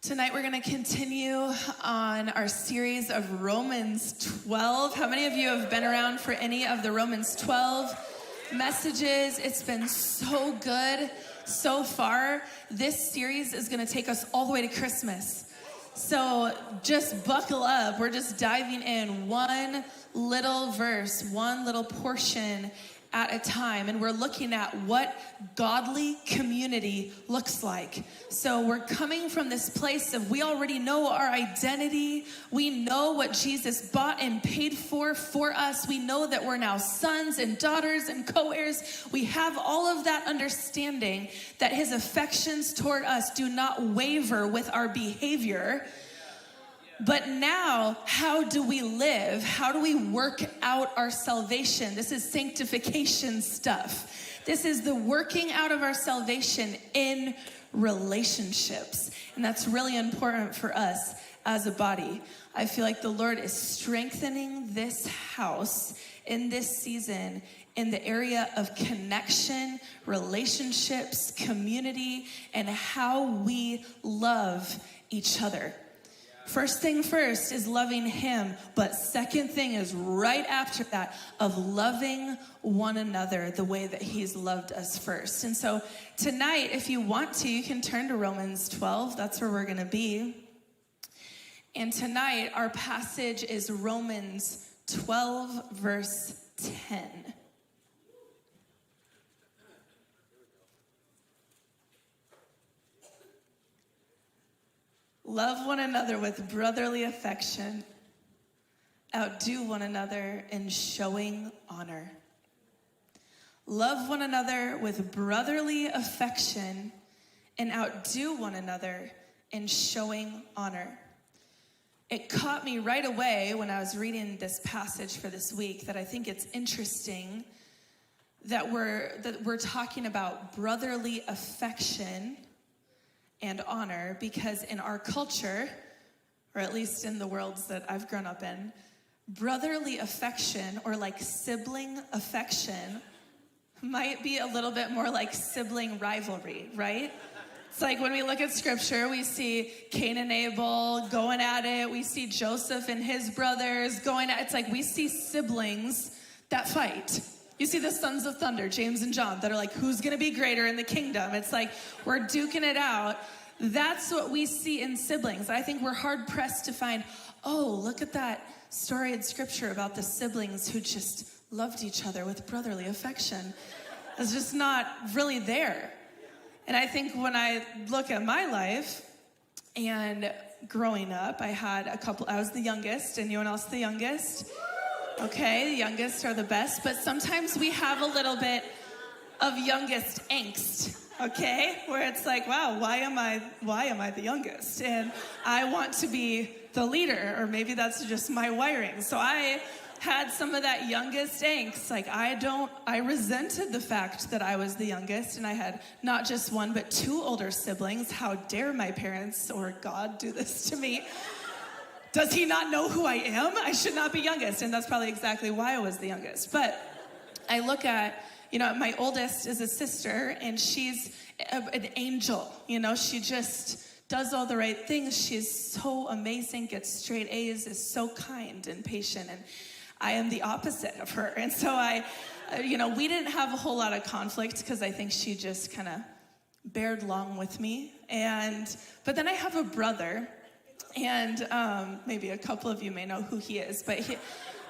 Tonight we're going to continue on our series of Romans 12. How many of you have been around for any of the Romans 12 messages? It's been so good so far. This series is going to take us all the way to Christmas. So just buckle up. We're just diving in one little verse, one little portion at a time, and we're looking at what godly community looks like. So we're coming from this place of we already know our identity. We know what Jesus bought and paid for us. We know that we're now sons and daughters and co-heirs. We have all of that understanding that his affections toward us do not waver with our behavior. But now, how do we live? How do we work out our salvation? This is sanctification stuff. This is the working out of our salvation in relationships. And that's really important for us as a body. I feel like the Lord is strengthening this house in this season in the area of connection, relationships, community, and how we love each other. First thing first is loving him, but second thing is right after that of loving one another the way that he's loved us first. And so tonight, if you want to, you can turn to Romans 12. That's where we're going to be. And tonight, our passage is Romans 12, verse 10. Love one another with brotherly affection. Outdo one another in showing honor. Love one another with brotherly affection and outdo one another in showing honor. It caught me right away when I was reading this passage for this week that I think it's interesting that we're talking about brotherly affection and honor, because in our culture, or at least in the worlds that I've grown up in, brotherly affection or like sibling affection might be a little bit more like sibling rivalry, right? It's like when we look at scripture, we see Cain and Abel going at it. We see Joseph and his brothers going at it. It's like we see siblings that fight. You see the sons of thunder, James and John, that are like, who's going to be greater in the kingdom? It's like we're duking it out. That's what we see in siblings. I think we're hard pressed to find, oh, look at that story in scripture about the siblings who just loved each other with brotherly affection. It's just not really there. And I think when I look at my life and growing up, I was the youngest. Anyone else the youngest? Okay, the youngest are the best, but sometimes we have a little bit of youngest angst, okay? Where it's like, wow, why am I the youngest? And I want to be the leader, or maybe that's just my wiring. So I had some of that youngest angst. Like I resented the fact that I was the youngest, and I had not just one, but two older siblings. How dare my parents or God do this to me? Does he not know who I am? I should not be youngest. And that's probably exactly why I was the youngest. But I look at, my oldest is a sister, and she's an angel. She just does all the right things. She's so amazing, gets straight A's, is so kind and patient. And I am the opposite of her. And so we didn't have a whole lot of conflict because I think she just kind of bared along with me. But then I have a brother. And maybe a couple of you may know who he is, but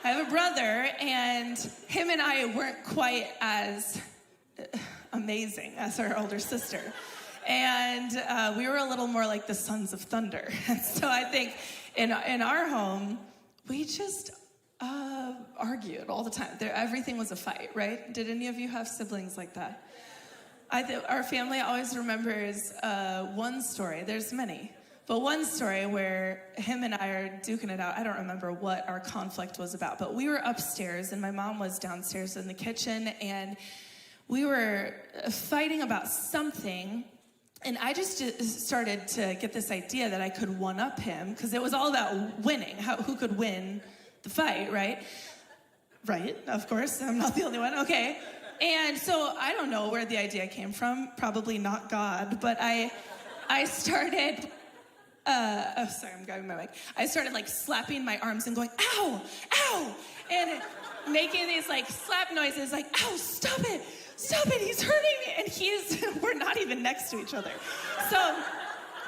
I have a brother, and him and I weren't quite as amazing as our older sister. And we were a little more like the sons of thunder. And so I think in our home, we just argued all the time. Everything was a fight, right? Did any of you have siblings like that? Our family always remembers one story. There's many. But one story where him and I are duking it out, I don't remember what our conflict was about, but we were upstairs and my mom was downstairs in the kitchen, and we were fighting about something, and I just started to get this idea that I could one-up him, because it was all about winning, who could win the fight, right? Right, of course, I'm not the only one, okay. And so I don't know where the idea came from, probably not God, but I started Sorry, I'm grabbing my mic. I started like slapping my arms and going, ow, ow, and making these like slap noises, like, ow, stop it, he's hurting me. And we're not even next to each other. So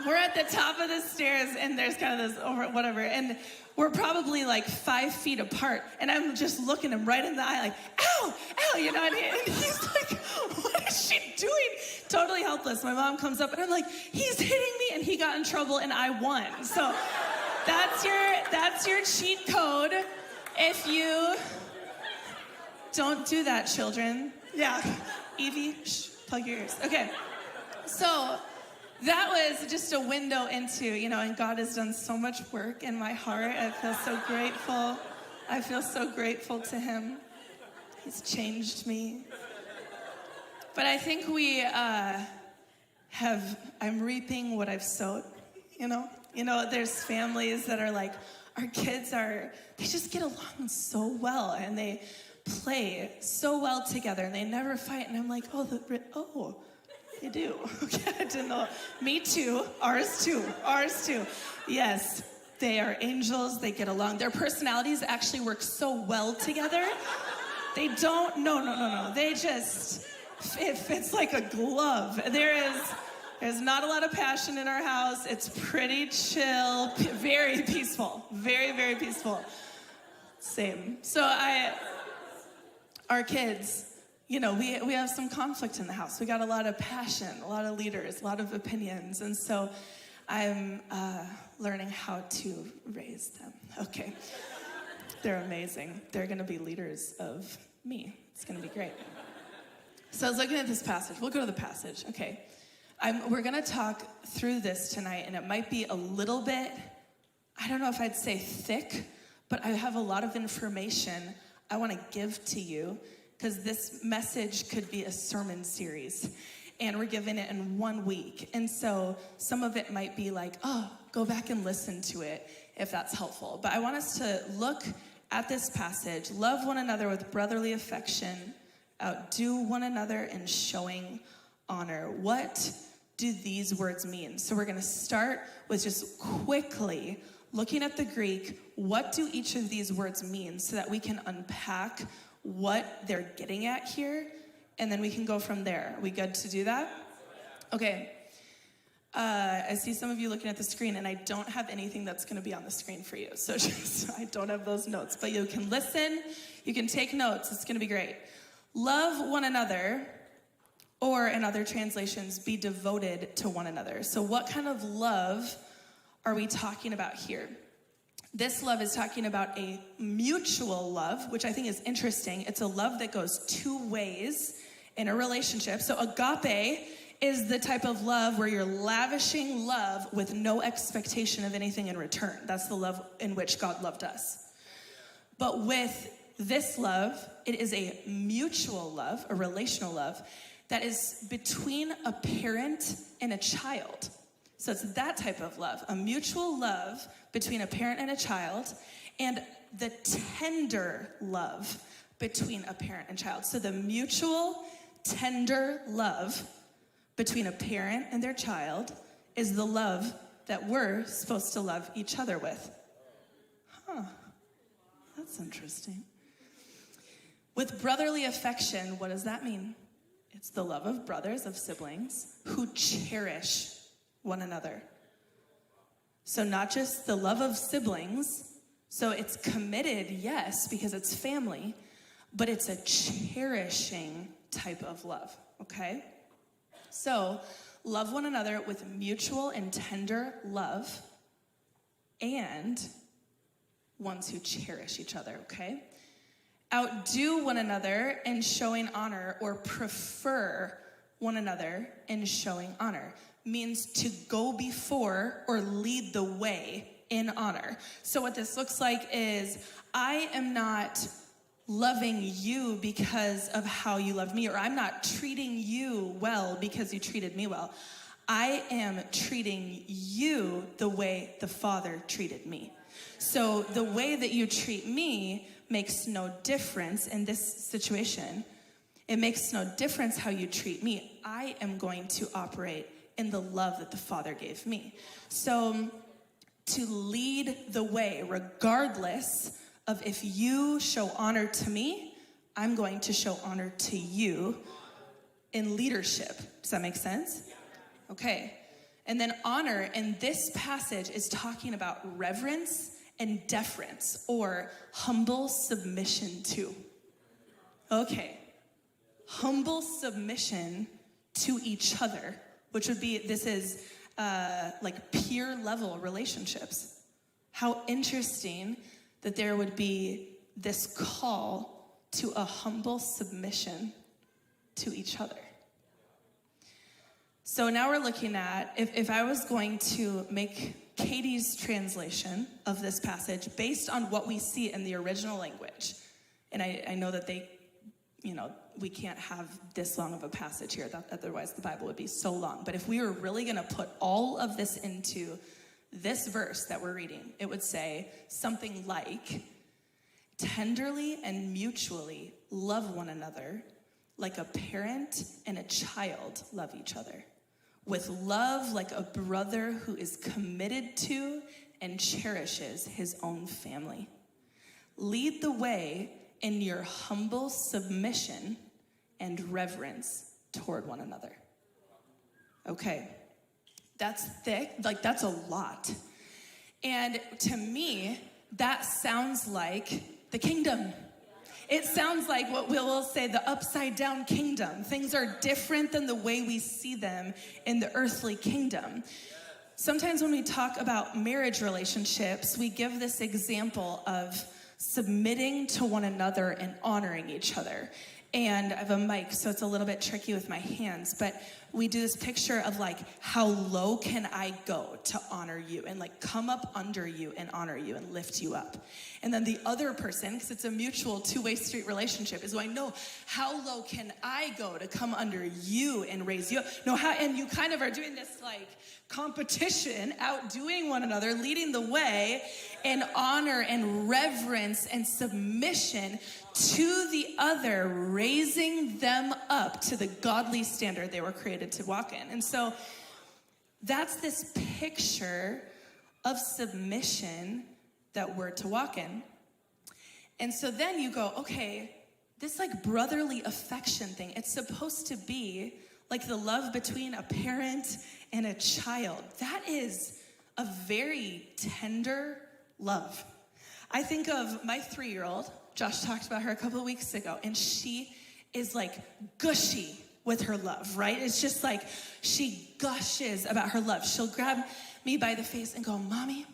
we're at the top of the stairs and there's kind of this whatever, and we're probably like 5 feet apart, and I'm just looking him right in the eye like, ow, ow, you know, and he's like, what is she doing? Totally helpless. My mom comes up and I'm like, he's hitting me, and he got in trouble and I won. So that's your cheat code. If you don't do that, children. Yeah. Evie, shh, plug your ears. Okay. So that was just a window into, and God has done so much work in my heart. I feel so grateful. I feel so grateful to him. He's changed me. But I think I'm reaping what I've sowed, there's families that are like, our kids they just get along so well, and they play so well together, and they never fight, and I'm like, they do. Okay, I didn't know. Me too. Ours too. Yes, they are angels. They get along. Their personalities actually work so well together. They don't, no. They just, it fits like a glove. There's not a lot of passion in our house. It's pretty chill, very peaceful. Very, very peaceful. Same. So our kids, we have some conflict in the house. We got a lot of passion, a lot of leaders, a lot of opinions. And so I'm learning how to raise them. Okay. They're amazing. They're going to be leaders of me. It's going to be great. So I was looking at this passage. We'll go to the passage. Okay. We're going to talk through this tonight, and it might be a little bit, I don't know if I'd say thick, but I have a lot of information I want to give to you, because this message could be a sermon series, and we're giving it in 1 week. And so some of it might be like, go back and listen to it if that's helpful. But I want us to look at this passage. Love one another with brotherly affection. Outdo one another in showing honor. What do these words mean? So we're going to start with just quickly looking at the Greek. What do each of these words mean, so that we can unpack what they're getting at here, and then we can go from there. Are we good to do that? Okay. I see some of you looking at the screen, and I don't have anything that's going to be on the screen for you. So I don't have those notes, but you can listen. You can take notes. It's going to be great. Love one another, or in other translations, be devoted to one another. So what kind of love are we talking about here? This love is talking about a mutual love, which I think is interesting. It's a love that goes 2 ways in a relationship. So agape is the type of love where you're lavishing love with no expectation of anything in return. That's the love in which God loved us. But with this love, it is a mutual love, a relational love, that is between a parent and a child. So it's that type of love, a mutual love between a parent and a child, and the tender love between a parent and child. So the mutual, tender love between a parent and their child is the love that we're supposed to love each other with. That's interesting. With brotherly affection, what does that mean? It's the love of brothers, of siblings, who cherish one another. So not just the love of siblings, so it's committed, yes, because it's family, but it's a cherishing type of love, okay? So love one another with mutual and tender love, and ones who cherish each other, okay? Outdo one another in showing honor, or prefer one another in showing honor. Means to go before or lead the way in honor. So what this looks like is, I am not loving you because of how you love me, or I'm not treating you well because you treated me well. I am treating you the way the Father treated me. So the way that you treat me makes no difference in this situation. It makes no difference how you treat me. I am going to operate in the love that the Father gave me. So to lead the way, regardless of if you show honor to me, I'm going to show honor to you in leadership. Does that make sense? Okay. And then honor in this passage is talking about reverence and deference, or humble submission to. Okay. Humble submission to each other, which would be, this is like peer level relationships. How interesting that there would be this call to a humble submission to each other. So now we're looking at, if I was going to make Katie's translation of this passage based on what we see in the original language, and I know that we can't have this long of a passage here, otherwise the Bible would be so long. But if we were really going to put all of this into this verse that we're reading, it would say something like, tenderly and mutually love one another like a parent and a child love each other, with love like a brother who is committed to and cherishes his own family. Lead the way in your humble submission and reverence toward one another. Okay, that's thick, like that's a lot. And to me, that sounds like the kingdom. It sounds like what we'll say the upside down kingdom. Things are different than the way we see them in the earthly kingdom. Sometimes when we talk about marriage relationships, we give this example of submitting to one another and honoring each other. And I have a mic, so it's a little bit tricky with my hands, but we do this picture of like, how low can I go to honor you and like come up under you and honor you and lift you up. And then the other person, because it's a mutual two-way street relationship, is I know how low can I go to come under you and raise you up. No, and you kind of are doing this like competition, outdoing one another, leading the way in honor and reverence and submission to the other, raising them up to the godly standard they were created to walk in. And so that's this picture of submission that we're to walk in. And so then you go, okay, this like brotherly affection thing, it's supposed to be like the love between a parent and a child. That is a very tender love. I think of my 3-year-old. Josh talked about her a couple of weeks ago, and she is like gushy with her love, right? It's just like she gushes about her love. She'll grab me by the face and go, Mommy,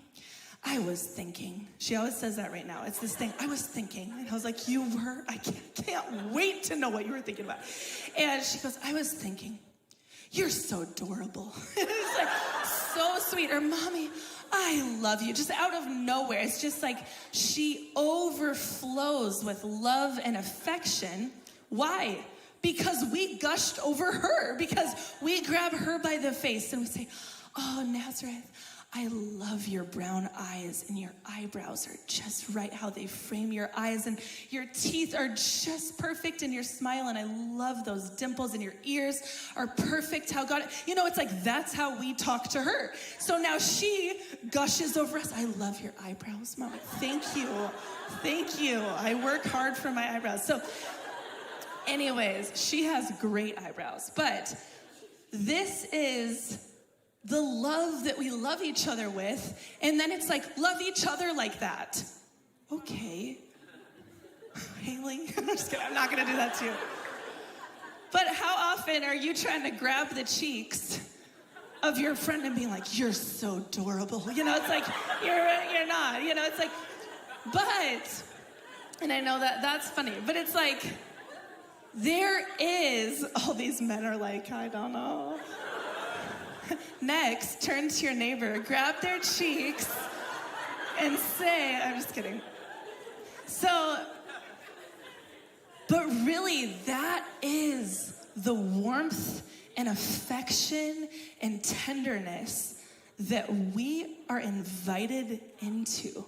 I was thinking. She always says that right now. It's this thing, I was thinking. And I was like, you were? I can't wait to know what you were thinking about. And she goes, I was thinking, you're so adorable. It's like so sweet. Or Mommy, I love you. Just out of nowhere. It's just like she overflows with love and affection. Why? Because we gushed over her. Because we grab her by the face and we say, oh, Nazareth, I love your brown eyes, and your eyebrows are just right how they frame your eyes, and your teeth are just perfect in your smile, and I love those dimples, and your ears are perfect how God, it's like that's how we talk to her. So now she gushes over us. I love your eyebrows, Mama. Thank you. Thank you. I work hard for my eyebrows. So anyways, she has great eyebrows, but this is the love that we love each other with, and then it's like, love each other like that. Okay. Haley, I'm just kidding. I'm not going to do that to you. But how often are you trying to grab the cheeks of your friend and being like, you're so adorable? It's like, you're not. It's like, but, and I know that that's funny, but it's like, there is, all these men are like, I don't know. Next, turn to your neighbor, grab their cheeks, and say, I'm just kidding. So, but really, that is the warmth and affection and tenderness that we are invited into.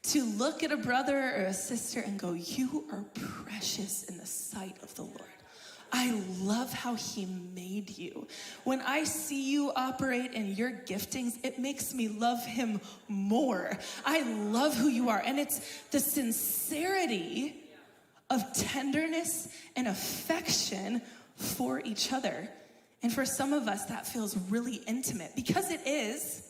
To look at a brother or a sister and go, you are precious in the sight of the Lord. I love how he made you. When I see you operate in your giftings, it makes me love him more. I love who you are. And it's the sincerity of tenderness and affection for each other. And for some of us, that feels really intimate because it is.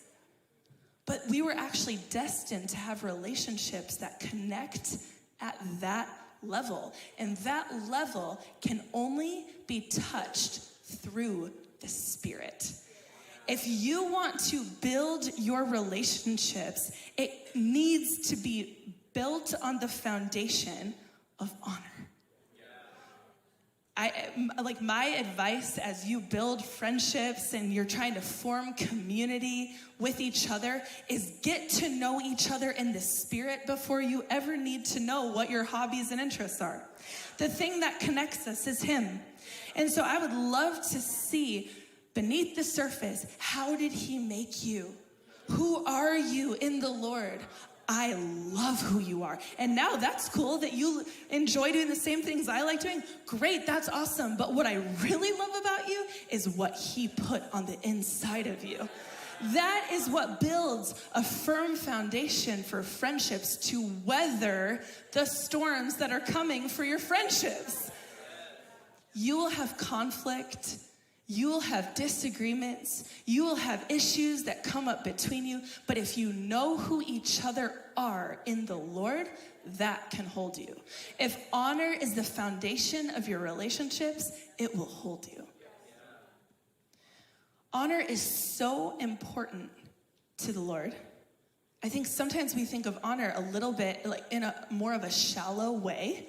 But we were actually destined to have relationships that connect at that level. And that level can only be touched through the Spirit. If you want to build your relationships, it needs to be built on the foundation of honor. My advice as you build friendships and you're trying to form community with each other is get to know each other in the Spirit before you ever need to know what your hobbies and interests are. The thing that connects us is him. And so I would love to see beneath the surface, how did he make you? Who are you in the Lord? I love who you are. And now that's cool that you enjoy doing the same things I like doing. Great, that's awesome. But what I really love about you is what he put on the inside of you. That is what builds a firm foundation for friendships to weather the storms that are coming for your friendships. You will have conflict. You will have disagreements. You will have issues that come up between you. But if you know who each other are in the Lord, that can hold you. If honor is the foundation of your relationships, it will hold you. Honor is so important to the Lord. I think sometimes we think of honor a little bit like in a more of a shallow way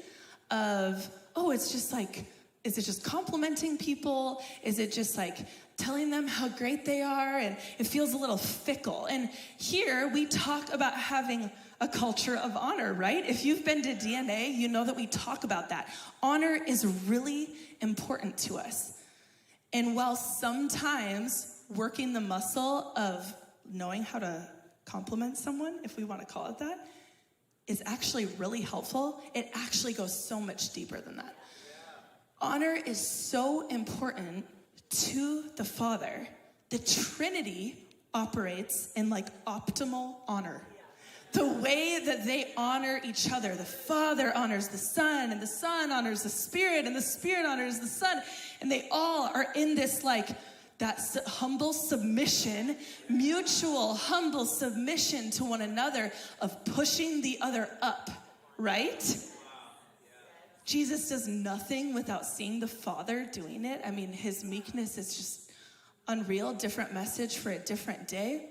of, oh, it's just like, is it just complimenting people? Is it just like telling them how great they are? And it feels a little fickle. And here we talk about having a culture of honor, right? If you've been to DNA, you know that we talk about that. Honor is really important to us. And while sometimes working the muscle of knowing how to compliment someone, if we want to call it that, is actually really helpful, it actually goes so much deeper than that. Honor is so important to the Father. The Trinity operates in like optimal honor. The way that they honor each other, the Father honors the Son, and the Son honors the Spirit, and the Spirit honors the Son, and they all are in this like that humble submission, mutual humble submission to one another of pushing the other up, right? Jesus does nothing without seeing the Father doing it. I mean, his meekness is just unreal, different message for a different day.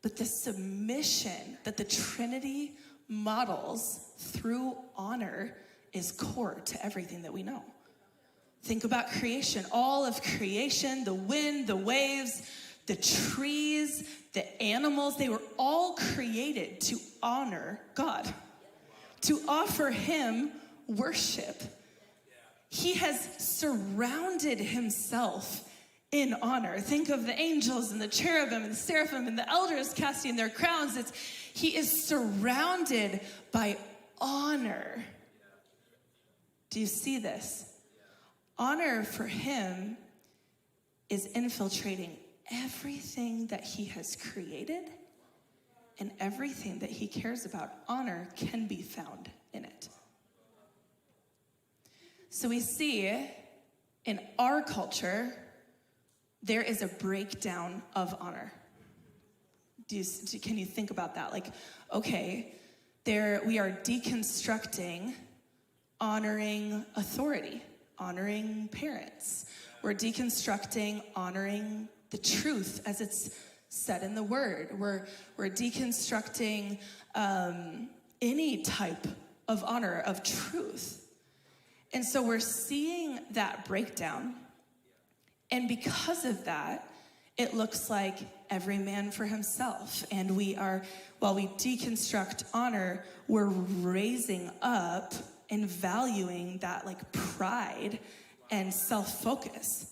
But the submission that the Trinity models through honor is core to everything that we know. Think about creation, all of creation, the wind, the waves, the trees, the animals, they were all created to honor God, to offer him worship. He has surrounded himself in honor. Think of the angels and the cherubim and the seraphim and the elders casting their crowns. He is surrounded by honor. Do you see this? Honor for him is infiltrating everything that he has created and everything that he cares about. Honor can be found in it. So we see in our culture, there is a breakdown of honor. Can you think about that? Like, okay, we are deconstructing honoring authority, honoring parents. We're deconstructing honoring the truth as it's said in the Word. We're deconstructing any type of honor, of truth. And so we're seeing that breakdown. And because of that, it looks like every man for himself. And while we deconstruct honor, we're raising up and valuing that like pride and self-focus.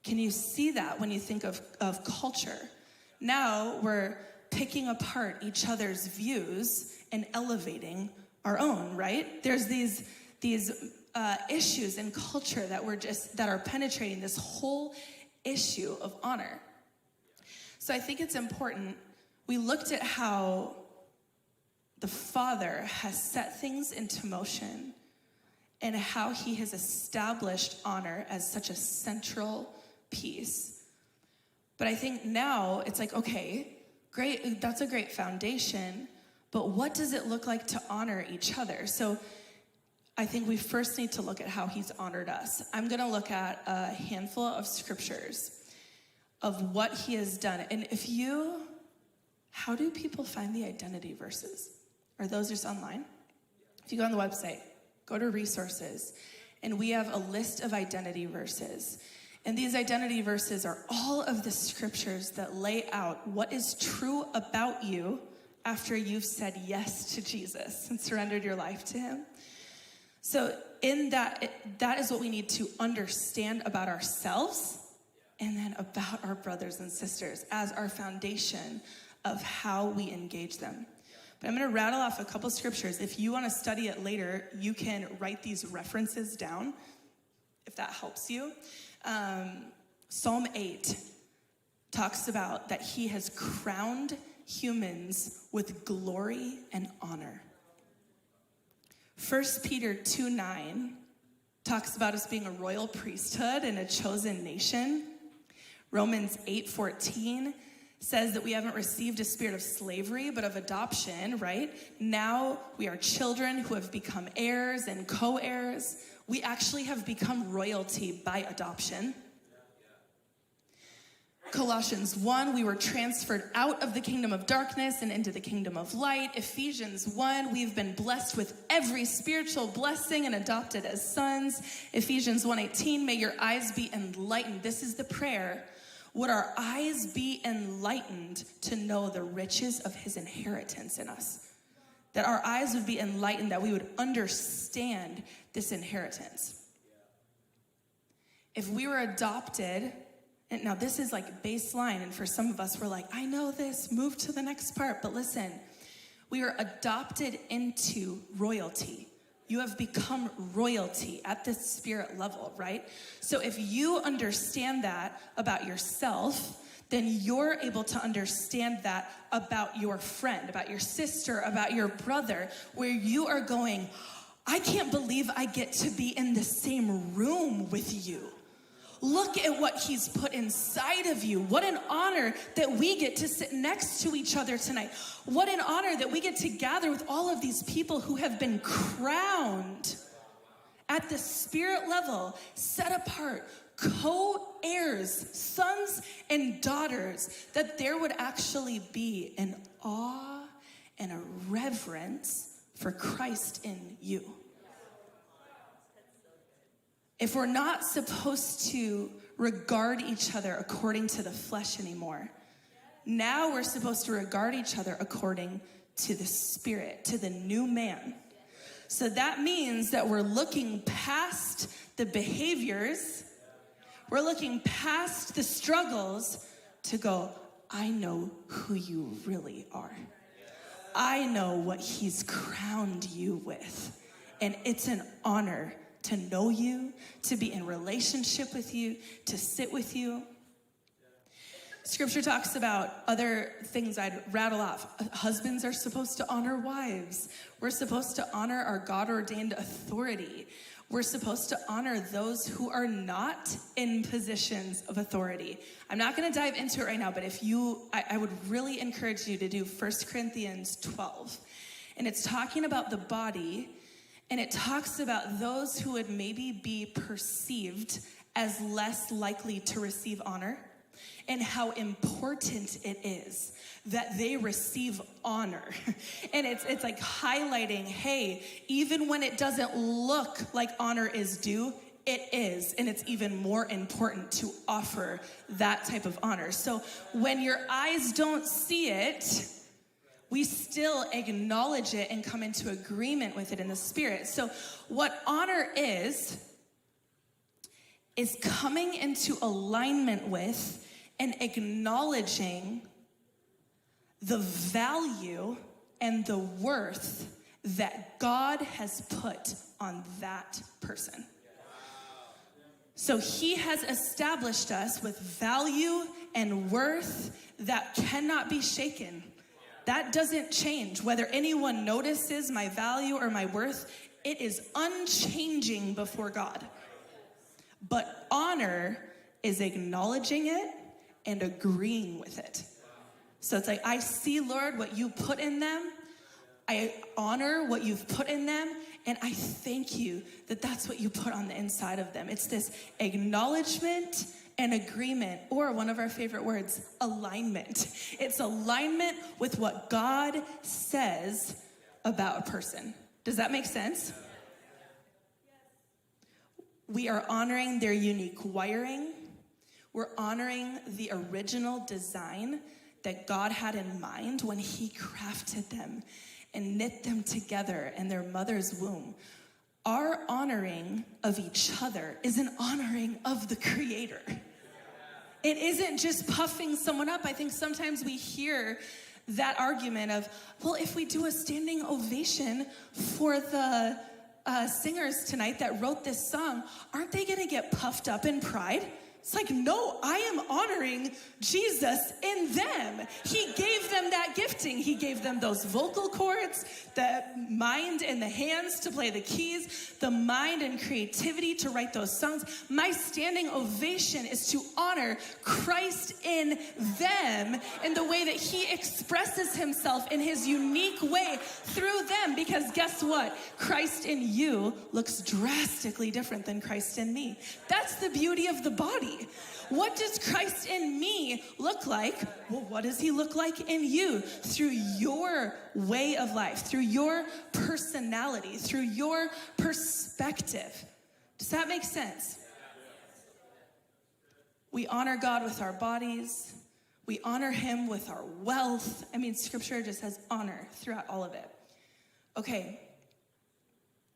Can you see that when you think of culture? Now we're picking apart each other's views and elevating our own, right? There's these issues in culture that are penetrating this whole issue of honor. So I think it's important. We looked at how the Father has set things into motion and how he has established honor as such a central piece. But I think now it's like, okay, great, that's a great foundation, but what does it look like to honor each other? So I think we first need to look at how he's honored us. I'm gonna look at a handful of scriptures of what he has done. And how do people find the identity verses? Are those just online? If you go on the website, go to resources, and we have a list of identity verses. And these identity verses are all of the scriptures that lay out what is true about you after you've said yes to Jesus and surrendered your life to him. So in that is what we need to understand about ourselves and then about our brothers and sisters as our foundation of how we engage them. But I'm going to rattle off a couple scriptures. If you want to study it later, you can write these references down, if that helps you. Psalm 8 talks about that he has crowned humans with glory and honor. 1 Peter 2:9 talks about us being a royal priesthood and a chosen nation. Romans 8:14 says that we haven't received a spirit of slavery, but of adoption, right? Now we are children who have become heirs and co-heirs. We actually have become royalty by adoption. Colossians 1, we were transferred out of the kingdom of darkness and into the kingdom of light. Ephesians 1, we've been blessed with every spiritual blessing and adopted as sons. Ephesians 1:18, may your eyes be enlightened. This is the prayer. Would our eyes be enlightened to know the riches of his inheritance in us? That our eyes would be enlightened, that we would understand this inheritance. If we were adopted, and now this is like baseline, and for some of us, we're like, I know this, move to the next part. But listen, we are adopted into royalty. You have become royalty at this spirit level, right? So if you understand that about yourself, then you're able to understand that about your friend, about your sister, about your brother, where you are going, I can't believe I get to be in the same room with you. Look at what he's put inside of you. What an honor that we get to sit next to each other tonight. What an honor that we get to gather with all of these people who have been crowned at the spirit level, set apart, co-heirs, sons and daughters, that there would actually be an awe and a reverence for Christ in you. If we're not supposed to regard each other according to the flesh anymore, now we're supposed to regard each other according to the Spirit, to the new man. So that means that we're looking past the behaviors, we're looking past the struggles to go, I know who you really are. I know what he's crowned you with. And it's an honor to know you, to be in relationship with you, to sit with you. Scripture talks about other things I'd rattle off. Husbands are supposed to honor wives. We're supposed to honor our God-ordained authority. We're supposed to honor those who are not in positions of authority. I'm not going to dive into it right now, but I would really encourage you to do 1 Corinthians 12. And it's talking about the body. And it talks about those who would maybe be perceived as less likely to receive honor and how important it is that they receive honor. And it's like highlighting, hey, even when it doesn't look like honor is due, it is. And it's even more important to offer that type of honor. So when your eyes don't see it, we still acknowledge it and come into agreement with it in the spirit. So what honor is coming into alignment with and acknowledging the value and the worth that God has put on that person. So he has established us with value and worth that cannot be shaken. That doesn't change. Whether anyone notices my value or my worth, it is unchanging before God. But honor is acknowledging it and agreeing with it. So it's like, I see, Lord, what you put in them. I honor what you've put in them. And I thank you that that's what you put on the inside of them. It's this acknowledgement and agreement, or one of our favorite words, alignment. It's alignment with what God says about a person. Does that make sense? We are honoring their unique wiring. We're honoring the original design that God had in mind when he crafted them and knit them together in their mother's womb. Our honoring of each other is an honoring of the Creator. It isn't just puffing someone up. I think sometimes we hear that argument of, well, if we do a standing ovation for the singers tonight that wrote this song, aren't they gonna get puffed up in pride? It's like, no, I am honoring Jesus in them. He gave them that gifting. He gave them those vocal cords, the mind and the hands to play the keys, the mind and creativity to write those songs. My standing ovation is to honor Christ in them in the way that he expresses himself in his unique way through them. Because guess what? Christ in you looks drastically different than Christ in me. That's the beauty of the body. What does Christ in me look like? Well, what does he look like in you? Through your way of life, through your personality, through your perspective. Does that make sense? We honor God with our bodies. We honor him with our wealth. I mean, scripture just has honor throughout all of it. Okay,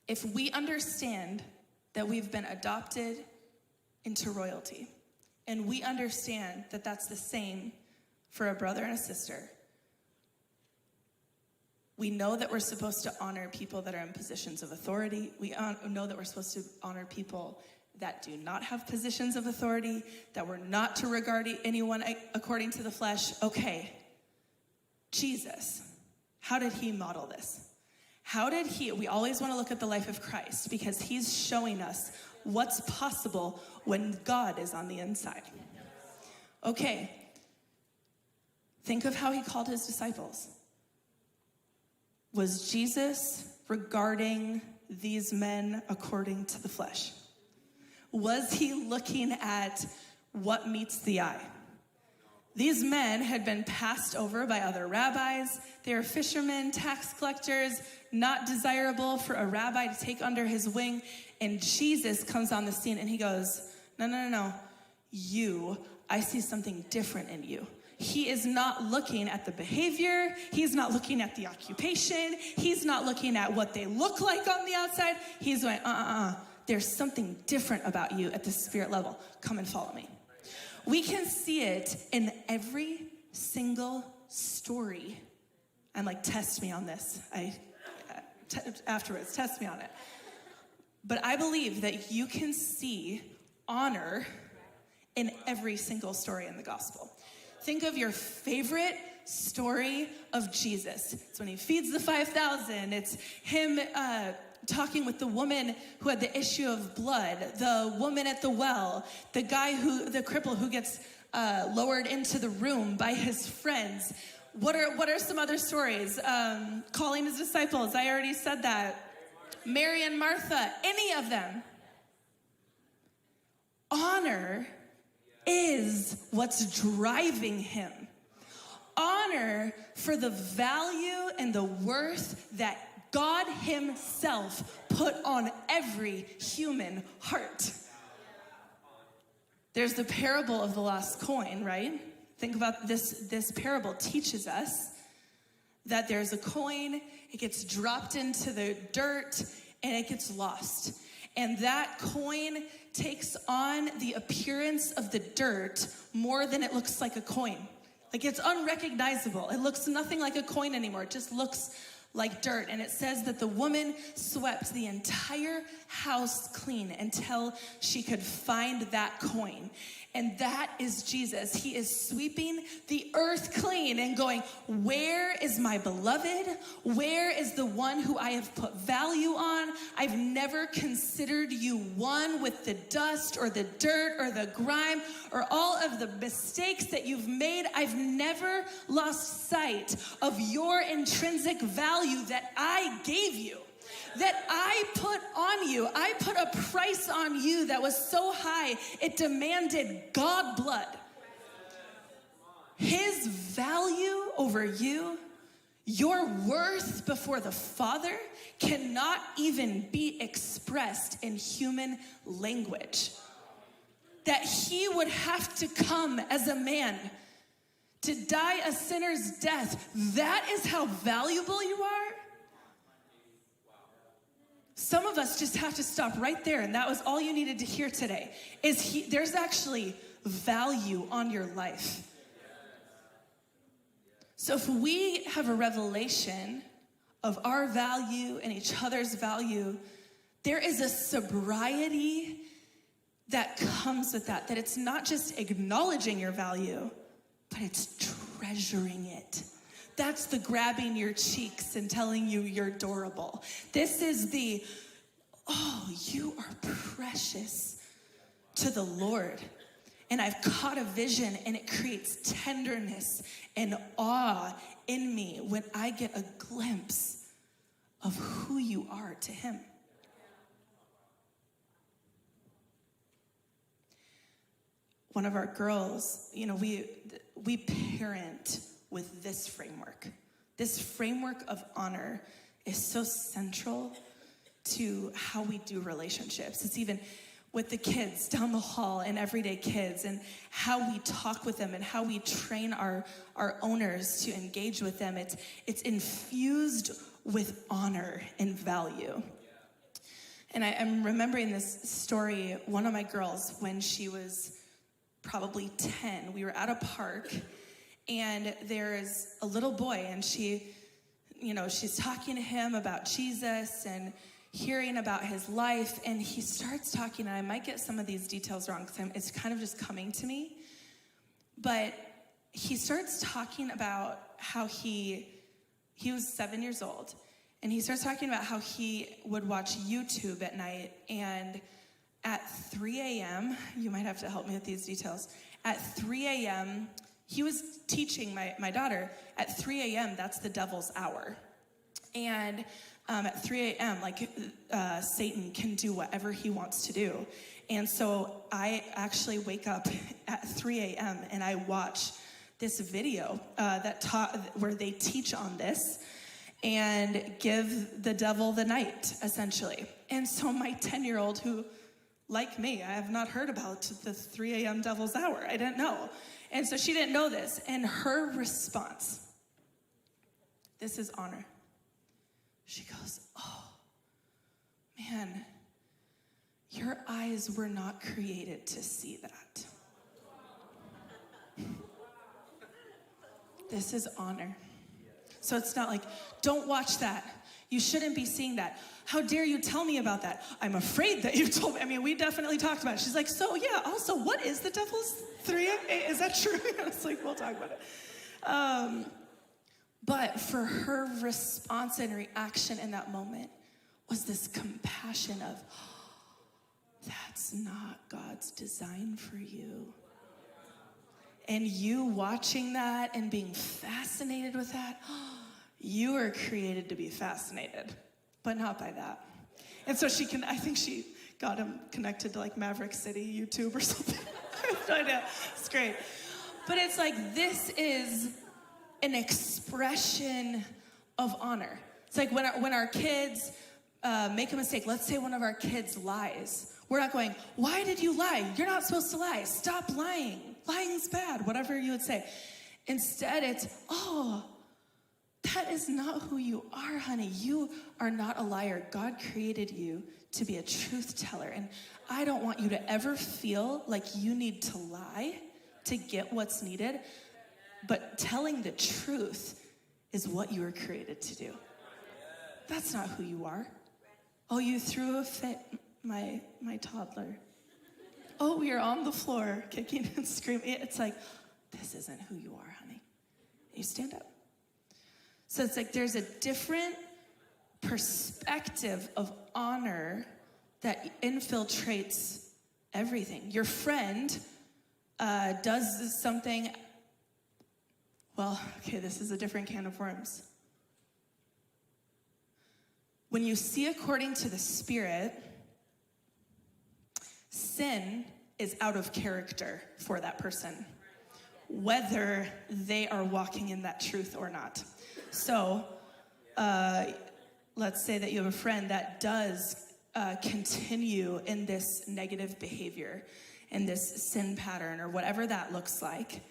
if we understand that we've been adopted into royalty, and we understand that that's the same for a brother and a sister, we know that we're supposed to honor people that are in positions of authority. We know that we're supposed to honor people that do not have positions of authority, that we're not to regard anyone according to the flesh. Okay, Jesus, how did he model this? We always want to look at the life of Christ because he's showing us what's possible when God is on the inside. Okay, think of how he called his disciples. Was Jesus regarding these men according to the flesh? Was he looking at what meets the eye? These men had been passed over by other rabbis. They were fishermen, tax collectors, not desirable for a rabbi to take under his wing. And Jesus comes on the scene and he goes, no. I see something different in you. He is not looking at the behavior. He's not looking at the occupation. He's not looking at what they look like on the outside. He's going, there's something different about you at the spirit level. Come and follow me. We can see it in every single story. I'm like, test me on this. Afterwards, test me on it. But I believe that you can see honor in every single story in the gospel. Think of your favorite story of Jesus. It's when he feeds the 5,000. It's him talking with the woman who had the issue of blood, the woman at the well, the cripple who gets lowered into the room by his friends. What are some other stories? Calling his disciples, I already said that. Mary and Martha, any of them. Honor is what's driving him. Honor for the value and the worth that God himself put on every human heart. There's the parable of the lost coin, right? Think about this. This parable teaches us that there's a coin, it gets dropped into the dirt, and it gets lost. And that coin takes on the appearance of the dirt more than it looks like a coin. Like, it's unrecognizable. It looks nothing like a coin anymore. It just looks like dirt. And it says that the woman swept the entire house clean until she could find that coin. And that is Jesus. He is sweeping the earth clean and going, where is my beloved? Where is the one who I have put value on? I've never considered you one with the dust or the dirt or the grime or all of the mistakes that you've made. I've never lost sight of your intrinsic value that I gave you, that I put on you. I put a price on you that was so high, it demanded God blood. His value over you, your worth before the Father, cannot even be expressed in human language. That he would have to come as a man to die a sinner's death. That is how valuable you are. Some of us just have to stop right there, and that was all you needed to hear today, is there's actually value on your life. So if we have a revelation of our value and each other's value, there is a sobriety that comes with that it's not just acknowledging your value, but it's treasuring it. That's the grabbing your cheeks and telling you you're adorable. This is the, oh, you are precious to the Lord. And I've caught a vision, and it creates tenderness and awe in me when I get a glimpse of who you are to him. One of our girls, we parent with this framework. This framework of honor is so central to how we do relationships. It's even with the kids down the hall and everyday kids, and how we talk with them and how we train our owners to engage with them. It's infused with honor and value. And I'm remembering this story, one of my girls, when she was probably 10, we were at a park, and there's a little boy, and she's talking to him about Jesus and hearing about his life, and he starts talking, and I might get some of these details wrong because it's kind of just coming to me, but he starts talking about how he was 7 years old, and he starts talking about how he would watch YouTube at night, and at 3 a.m., you might have to help me with these details, at 3 a.m., he was teaching my daughter, at 3 a.m., that's the devil's hour. And at 3 a.m., Satan can do whatever he wants to do. And so I actually wake up at 3 a.m. and I watch this video where they teach on this and give the devil the night, essentially. And so my 10-year-old, who, like me, I have not heard about the 3 a.m. devil's hour. I didn't know. And so she didn't know this. And her response, this is honor. She goes, oh, man, your eyes were not created to see that. This is honor. So it's not like, don't watch that. You shouldn't be seeing that. How dare you tell me about that? I'm afraid that you told me. I mean, we definitely talked about it. She's like, so yeah, also, what is the devil's 3? Is that true? I was like, we'll talk about it. But for her response and reaction in that moment was this compassion of, oh, that's not God's design for you. And you watching that and being fascinated with that, oh, you were created to be fascinated, but not by that. And so I think she got him connected to like Maverick City YouTube or something. I have no idea. It's great. But it's like, this is an expression of honor. It's like when our kids make a mistake. Let's say one of our kids lies. We're not going, why did you lie? You're not supposed to lie. Stop lying. Lying's bad, whatever you would say. Instead, it's, oh, that is not who you are, honey. You are not a liar. God created you to be a truth teller. And I don't want you to ever feel like you need to lie to get what's needed. But telling the truth is what you were created to do. That's not who you are. Oh, you threw a fit, my toddler. Oh, we are on the floor kicking and screaming. It's like, this isn't who you are, honey. You stand up. So it's like there's a different perspective of honor that infiltrates everything. Your friend does something, well, okay, this is a different can of worms. When you see according to the Spirit, sin is out of character for that person, whether they are walking in that truth or not. So, let's say that you have a friend that does continue in this negative behavior, in this sin pattern, or whatever that looks like.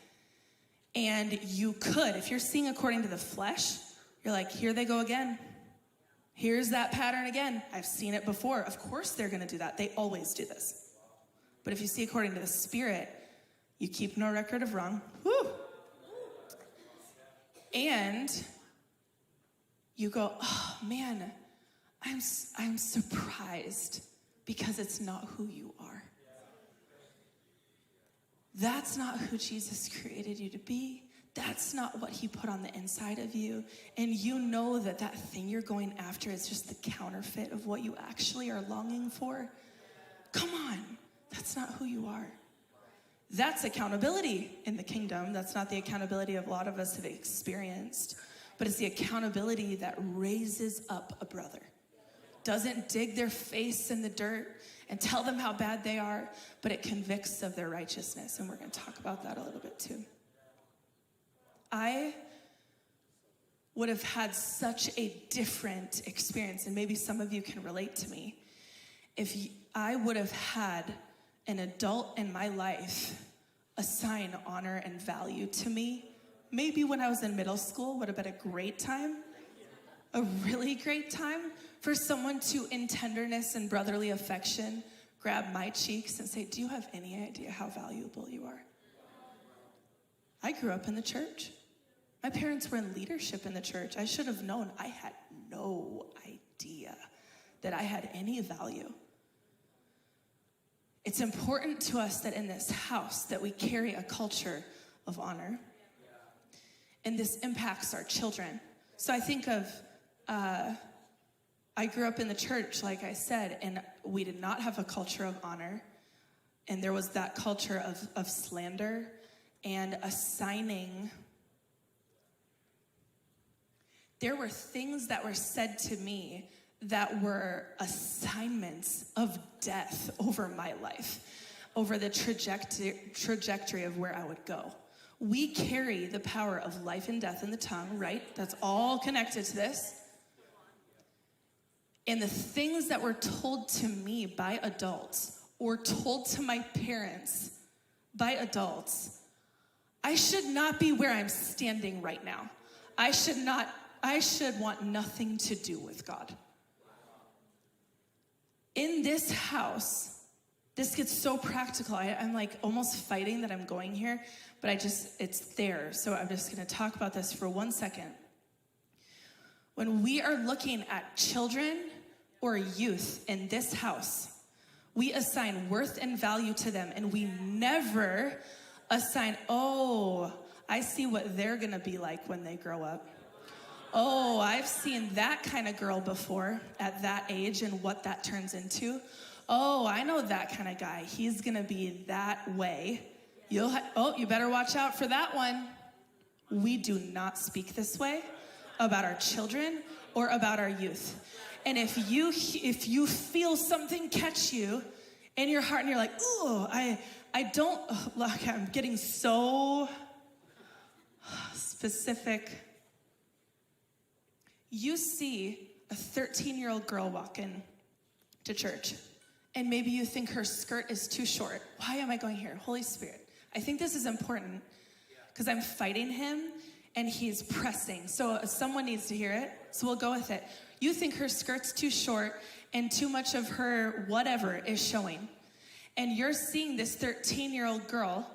And you could, if you're seeing according to the flesh, you're like, here they go again. Here's that pattern again. I've seen it before. Of course they're going to do that. They always do this. But if you see according to the Spirit, you keep no record of wrong. Woo! And you go, oh man, I'm surprised because it's not who you are. That's not who Jesus created you to be. That's not what he put on the inside of you. And you know that that thing you're going after is just the counterfeit of what you actually are longing for. Come on, that's not who you are. That's accountability in the kingdom. That's not the accountability of a lot of us have experienced, but it's the accountability that raises up a brother. Doesn't dig their face in the dirt and tell them how bad they are, but it convicts of their righteousness. And we're going to talk about that a little bit too. I would have had such a different experience, and maybe some of you can relate to me, if I would have had an adult in my life assign honor and value to me. Maybe when I was in middle school would have been a great time, a really great time for someone to, in tenderness and brotherly affection, grab my cheeks and say, do you have any idea how valuable you are? I grew up in the church. My parents were in leadership in the church. I should have known. I had no idea that I had any value. It's important to us that in this house that we carry a culture of honor. And this impacts our children. So I think of, I grew up in the church, like I said, and we did not have a culture of honor. And there was that culture of slander and assigning. There were things that were said to me that were assignments of death over my life, over the trajectory of where I would go. We carry the power of life and death in the tongue, right? That's all connected to this. And the things that were told to me by adults or told to my parents by adults, I should not be where I'm standing right now. I should want nothing to do with God. In this house, this gets so practical. I'm like almost fighting that I'm going here, but it's there. So I'm just going to talk about this for 1 second. When we are looking at children or youth in this house, we assign worth and value to them, and we never assign, oh, I see what they're going to be like when they grow up. Oh, I've seen that kind of girl before at that age and what that turns into. Oh, I know that kind of guy. He's going to be that way. You better watch out for that one. We do not speak this way about our children or about our youth. And if you feel something catch you in your heart and you're like, ooh, I don't, look, I'm getting so specific. You see a 13-year-old girl walk in to church, and maybe you think her skirt is too short. Why am I going here? Holy Spirit. I think this is important because I'm fighting him, and he's pressing. So someone needs to hear it, so we'll go with it. You think her skirt's too short, and too much of her whatever is showing. And you're seeing this 13-year-old girl,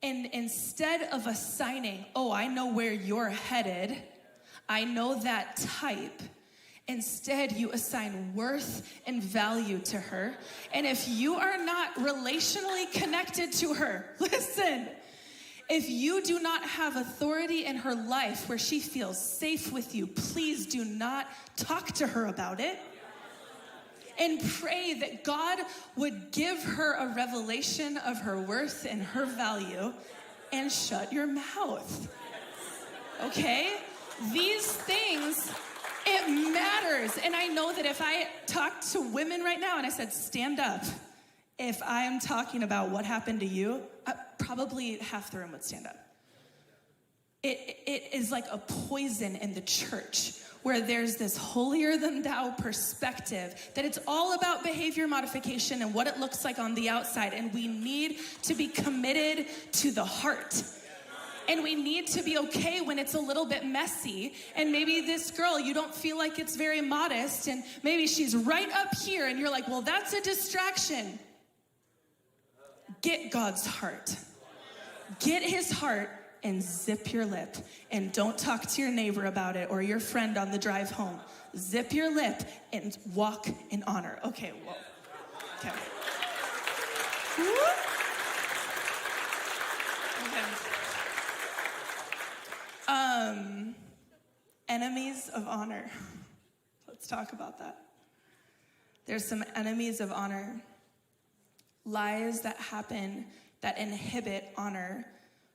and instead of assigning, oh, I know where you're headed, I know that type, Instead, you assign worth and value to her. And if you are not relationally connected to her, listen, if you do not have authority in her life where she feels safe with you, please do not talk to her about it. And pray that God would give her a revelation of her worth and her value, and shut your mouth. Okay? These things, it matters. And I know that if I talked to women right now and I said, stand up, if I am talking about what happened to you, probably half the room would stand up. It is like a poison in the church where there's this holier than thou perspective that it's all about behavior modification and what it looks like on the outside. And we need to be committed to the heart. And we need to be okay when it's a little bit messy. And maybe this girl, you don't feel like it's very modest. And maybe she's right up here and you're like, well, that's a distraction. Get God's heart. Get his heart and zip your lip. And don't talk to your neighbor about it or your friend on the drive home. Zip your lip and walk in honor. Okay, whoa. Okay. Okay. Enemies of honor. Let's talk about that. There's some enemies of honor. Lies that happen that inhibit honor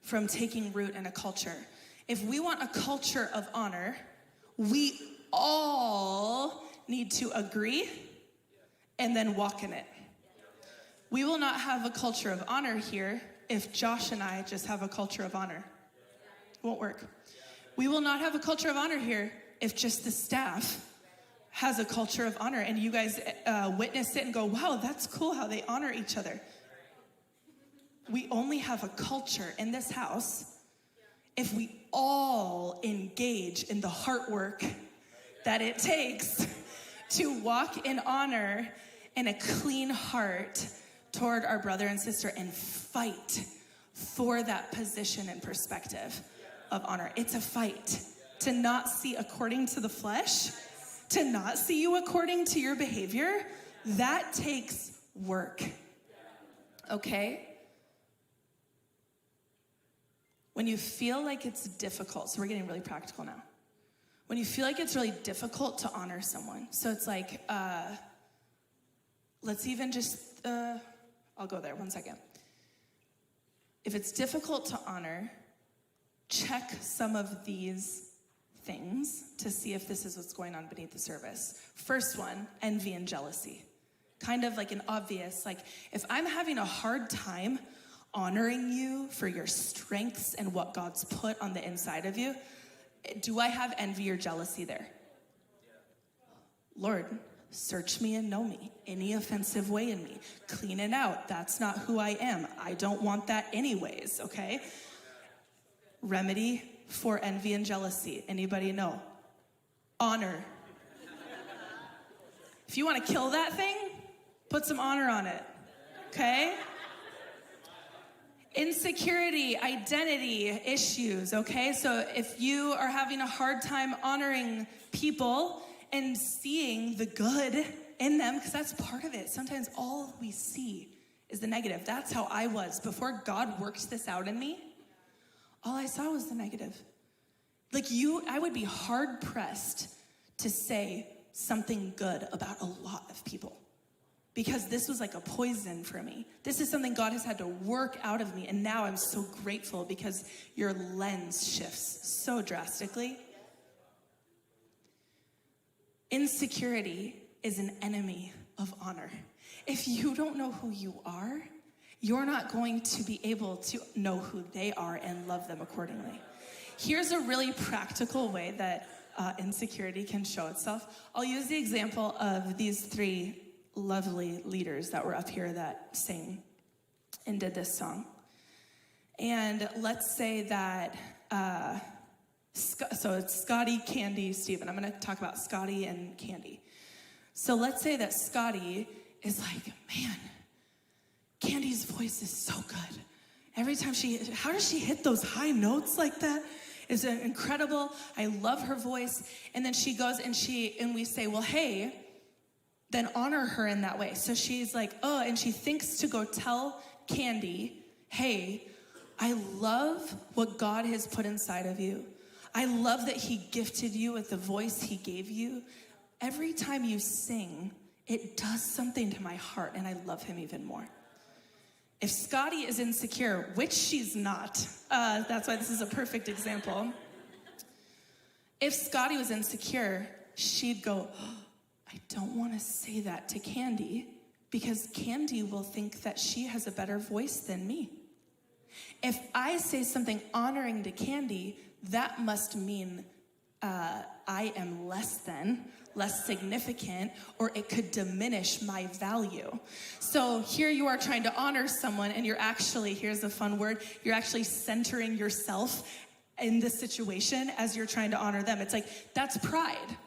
from taking root in a culture. If we want a culture of honor, we all need to agree and then walk in it. We will not have a culture of honor here if Josh and I just have a culture of honor. It won't work. We will not have a culture of honor here if just the staff has a culture of honor and you guys witness it and go, wow, that's cool how they honor each other. We only have a culture in this house if we all engage in the heart work that it takes to walk in honor and a clean heart toward our brother and sister and fight for that position and perspective of honor. It's a fight to not see according to the flesh, to not see you according to your behavior. That takes work. Okay? When you feel like it's difficult, so we're getting really practical now. When you feel like it's really difficult to honor someone, so it's like, let's even just, I'll go there, 1 second. If it's difficult to honor, check some of these things to see if this is what's going on beneath the surface. First one, envy and jealousy. Kind of like an obvious, like if I'm having a hard time honoring you for your strengths and what God's put on the inside of you, do I have envy or jealousy there? Lord, search me and know me. Any offensive way in me, clean it out. That's not who I am. I don't want that anyways, okay? Remedy for envy and jealousy. Anybody know? Honor. If you want to kill that thing, put some honor on it, okay? Insecurity, identity issues, okay? So if you are having a hard time honoring people and seeing the good in them, because that's part of it. Sometimes all we see is the negative. That's how I was. Before God worked this out in me, all I saw was the negative. Like I would be hard pressed to say something good about a lot of people. Because this was like a poison for me. This is something God has had to work out of me. And now I'm so grateful because your lens shifts so drastically. Insecurity is an enemy of honor. If you don't know who you are, you're not going to be able to know who they are and love them accordingly. Here's a really practical way that insecurity can show itself. I'll use the example of these 3 lovely leaders that were up here that sang and did this song. And let's say that, so it's Scotty, Candy, Steven. I'm going to talk about Scotty and Candy. So let's say that Scotty is like, man, Candy's voice is so good. Every time how does she hit those high notes like that? is incredible. I love her voice. And then she goes and we say, well, hey, then honor her in that way. So she's like, oh, and she thinks to go tell Candy, hey, I love what God has put inside of you. I love that he gifted you with the voice he gave you. Every time you sing, it does something to my heart, and I love him even more. If Scotty is insecure, which she's not, that's why this is a perfect example. If Scotty was insecure, she'd go, oh, I don't want to say that to Candy because Candy will think that she has a better voice than me. If I say something honoring to Candy, that must mean I am less significant, or it could diminish my value. So here you are trying to honor someone, and you're actually, here's a fun word, you're actually centering yourself in this situation as you're trying to honor them. It's like, that's pride.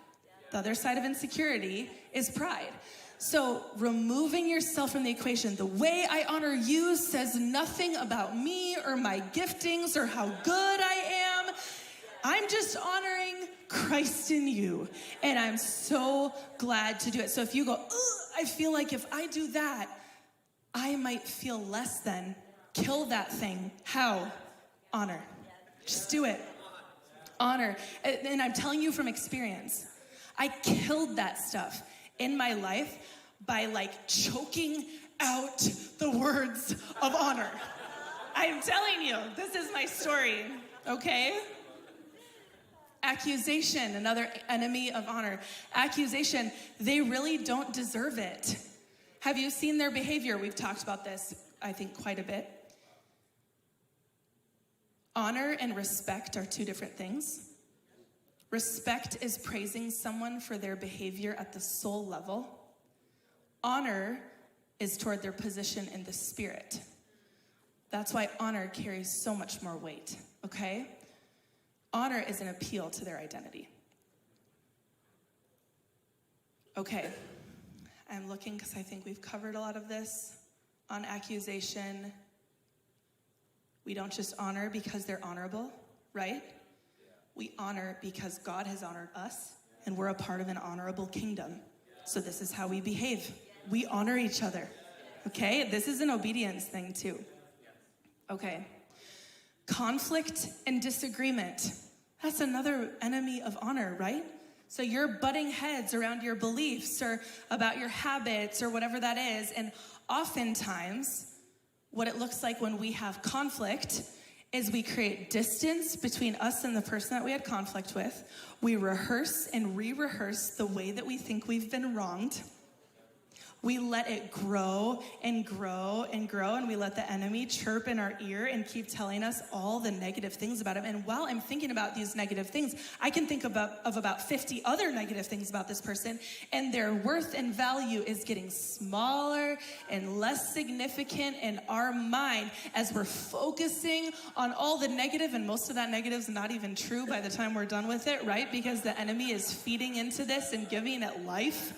The other side of insecurity is pride. So removing yourself from the equation, the way I honor you says nothing about me or my giftings or how good I am. I'm just honoring Christ in you. And I'm so glad to do it. So if you go, I feel like if I do that, I might feel less than. Kill that thing. How? Honor. Just do it. Honor. And I'm telling you from experience, I killed that stuff in my life by like choking out the words of honor. I'm telling you, this is my story, okay? Accusation, another enemy of honor. Accusation, they really don't deserve it. Have you seen their behavior? We've talked about this, I think, quite a bit. Honor and respect are two different things. Respect is praising someone for their behavior at the soul level. Honor is toward their position in the spirit. That's why honor carries so much more weight, okay? Honor is an appeal to their identity. Okay, I'm looking because I think we've covered a lot of this. On accusation, we don't just honor because they're honorable, right? We honor because God has honored us, and we're a part of an honorable kingdom. So this is how we behave. We honor each other, okay? This is an obedience thing too. Okay. Conflict and disagreement. That's another enemy of honor, right? So you're butting heads around your beliefs or about your habits or whatever that is. And oftentimes, what it looks like when we have conflict is we create distance between us and the person that we had conflict with. We rehearse and re-rehearse the way that we think we've been wronged. We let it grow and grow and grow, and we let the enemy chirp in our ear and keep telling us all the negative things about him. And while I'm thinking about these negative things, I can think of about 50 other negative things about this person, and their worth and value is getting smaller and less significant in our mind as we're focusing on all the negative, and most of that negative is not even true by the time we're done with it, right? Because the enemy is feeding into this and giving it life.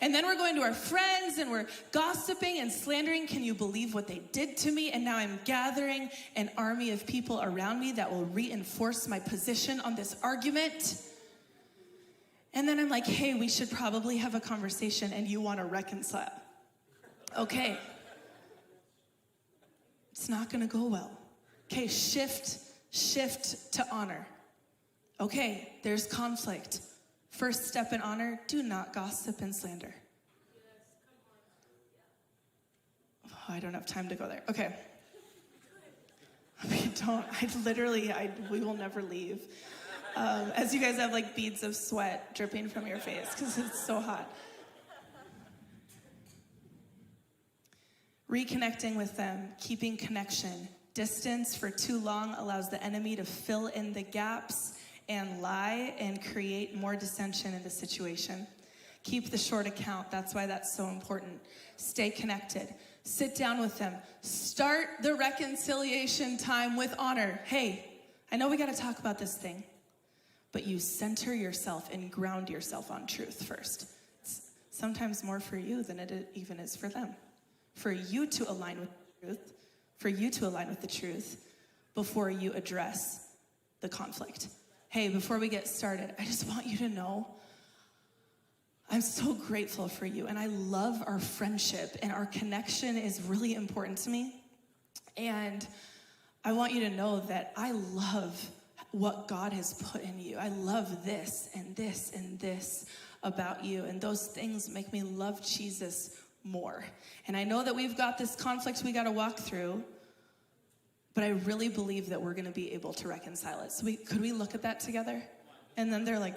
And then we're going to our friends and we're gossiping and slandering. Can you believe what they did to me? And now I'm gathering an army of people around me that will reinforce my position on this argument. And then I'm like, hey, we should probably have a conversation, and you want to reconcile. Okay. It's not going to go well. Okay, shift to honor. Okay, there's conflict. First step in honor, do not gossip and slander. Oh, I don't have time to go there. Okay. We will never leave. As you guys have like beads of sweat dripping from your face because it's so hot. Reconnecting with them, keeping connection. Distance for too long allows the enemy to fill in the gaps and lie and create more dissension in the situation. Keep the short account. That's why that's so important. Stay connected. Sit down with them. Start the reconciliation time with honor. Hey, I know we got to talk about this thing, but you center yourself and ground yourself on truth first. It's sometimes more for you than it even is for them. For you to align with the truth, before you address the conflict. Hey, before we get started, I just want you to know I'm so grateful for you, and I love our friendship, and our connection is really important to me. And I want you to know that I love what God has put in you. I love this and this and this about you, and those things make me love Jesus more. And I know that we've got this conflict we got to walk through, but I really believe that we're going to be able to reconcile it. So could we look at that together? And then they're like,